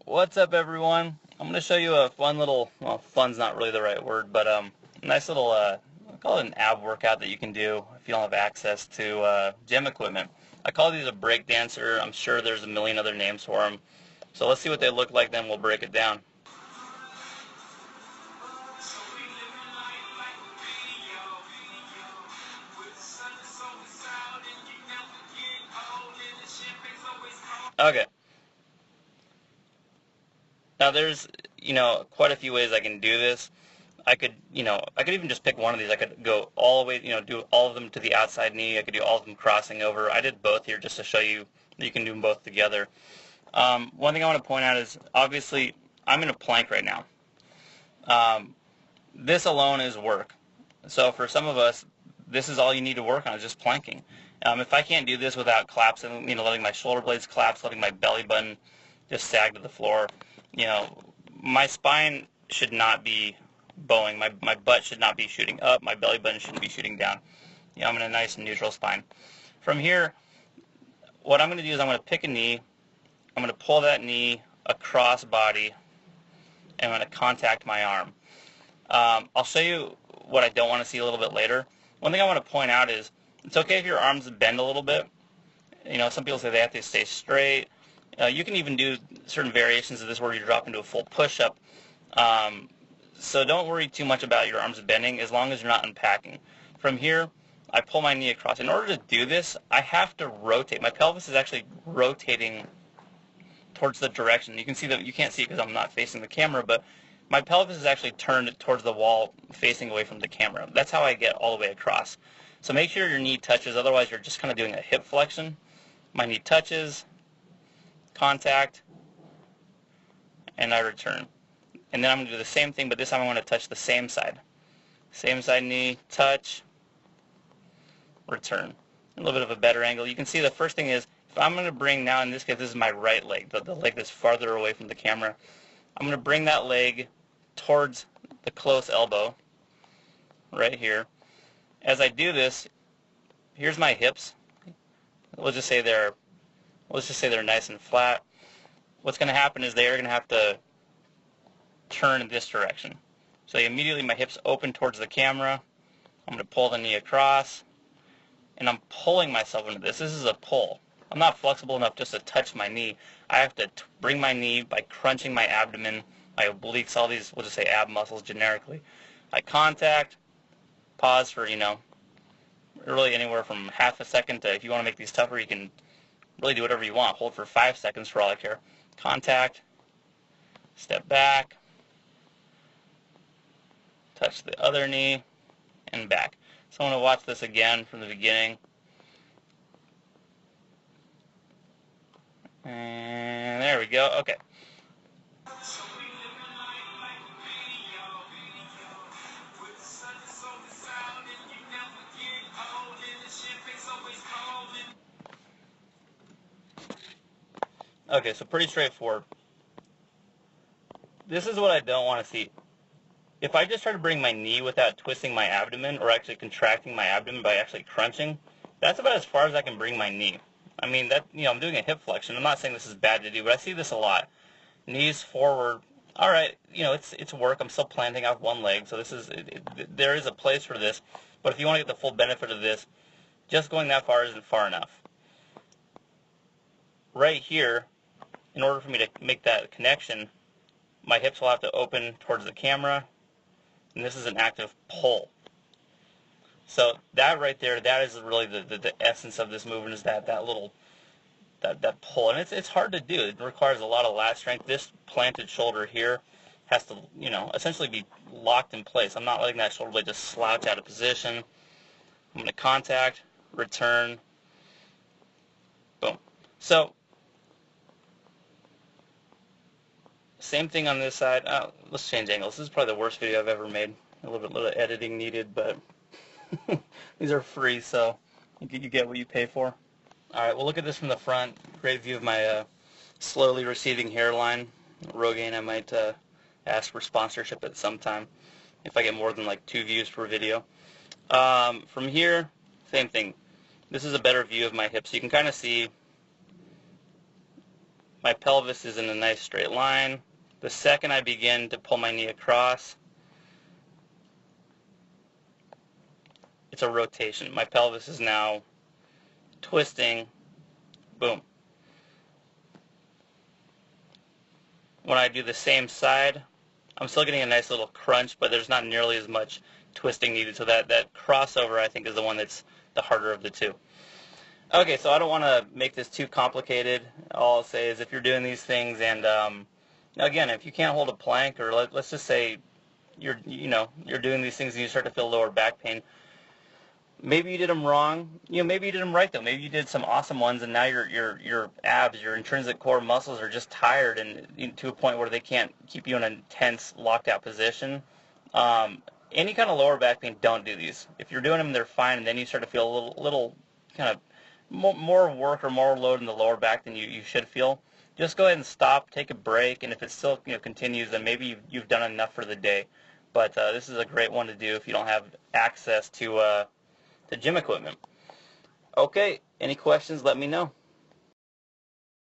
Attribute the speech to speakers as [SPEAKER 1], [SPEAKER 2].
[SPEAKER 1] What's up, everyone? I'm going to show you a fun little, well, fun's not really the right word, but nice little, I call it an ab workout that you can do if you don't have access to gym equipment. I call these a breakdancer. I'm sure there's a million other names for them. So let's see what they look like, then we'll break it down. Okay. Now there's, quite a few ways I can do this. I could even just pick one of these. I could go all the way, do all of them to the outside knee. I could do all of them crossing over. I did both here just to show you that you can do them both together. One thing I want to point out is, obviously, I'm in a plank right now. This alone is work. So for some of us, this is all you need to work on, is just planking. If I can't do this without collapsing, letting my shoulder blades collapse, letting my belly button just sag to the floor, my spine should not be bowing. My butt should not be shooting up. My belly button shouldn't be shooting down. I'm in a nice neutral spine. From here, what I'm going to do is I'm going to pick a knee. I'm going to pull that knee across body, and I'm going to contact my arm. I'll show you what I don't want to see a little bit later. One thing I want to point out is it's okay if your arms bend a little bit. Some people say they have to stay straight. You can even do certain variations of this where you drop into a full push-up. So don't worry too much about your arms bending as long as you're not unpacking. From here, I pull my knee across. In order to do this, I have to rotate. My pelvis is actually rotating towards the direction. You can see that, you can't see it because I'm not facing the camera, but my pelvis is actually turned towards the wall facing away from the camera. That's how I get all the way across. So make sure your knee touches, otherwise you're just kind of doing a hip flexion. My knee touches, contact, and I return. And then I'm going to do the same thing, but this time I want to touch the same side. Same side knee, touch, return. A little bit of a better angle. You can see the first thing is, if I'm going to bring, now in this case, this is my right leg, the leg that's farther away from the camera. I'm going to bring that leg towards the close elbow, right here. As I do this, here's my hips. Let's just say they're nice and flat. What's going to happen is they're going to have to turn in this direction. So immediately my hips open towards the camera. I'm going to pull the knee across, and I'm pulling myself into this. This is a pull. I'm not flexible enough just to touch my knee. I have to bring my knee by crunching my abdomen, my obliques, all these, we'll just say ab muscles generically. I contact, pause for, really anywhere from half a second to, if you want to make these tougher, you can really do whatever you want. Hold for 5 seconds for all I care. Contact, step back, touch the other knee, and back. So I want to watch this again from the beginning. And there we go. Okay. Okay, so pretty straightforward. This is what I don't want to see. If I just try to bring my knee without twisting my abdomen or actually contracting my abdomen by actually crunching, that's about as far as I can bring my knee. I mean, that, I'm doing a hip flexion. I'm not saying this is bad to do, but I see this a lot. Knees forward. All right, it's work. I'm still planting off one leg, so there is a place for this. But if you want to get the full benefit of this, just going that far isn't far enough. Right here, in order for me to make that connection, my hips will have to open towards the camera, and this is an active pull. So that right there, that is really the essence of this movement, is that pull. And it's hard to do. It requires a lot of lat strength. This planted shoulder here has to, essentially be locked in place. I'm not letting that shoulder blade just slouch out of position. I'm going to contact, return, boom. So same thing on this side. Let's change angles. This is probably the worst video I've ever made. A little bit of editing needed, but these are free, so you get what you pay for. All right, well, look at this from the front. Great view of my slowly receding hairline. Rogaine, I might ask for sponsorship at some time if I get more than like 2 views per video. From here, same thing. This is a better view of my hips. You can kind of see My pelvis is in a nice straight line. The second I begin to pull my knee across, it's a rotation. My pelvis is now twisting. Boom. When I do the same side, I'm still getting a nice little crunch, but there's not nearly as much twisting needed. So that crossover, I think, is the one that's the harder of the two. Okay, so I don't want to make this too complicated. All I'll say is if you're doing these things, and again, if you can't hold a plank, or let's just say you're doing these things and you start to feel lower back pain, maybe you did them wrong. Maybe you did them right though. Maybe you did some awesome ones, and now your abs, your intrinsic core muscles are just tired and to a point where they can't keep you in a tense, locked out position. Any kind of lower back pain, don't do these. If you're doing them, they're fine, and then you start to feel a little kind of more work or more load in the lower back than you should feel. Just go ahead and stop, take a break, and if it still continues, then maybe you've done enough for the day. But this is a great one to do if you don't have access to gym equipment. Okay, any questions, let me know.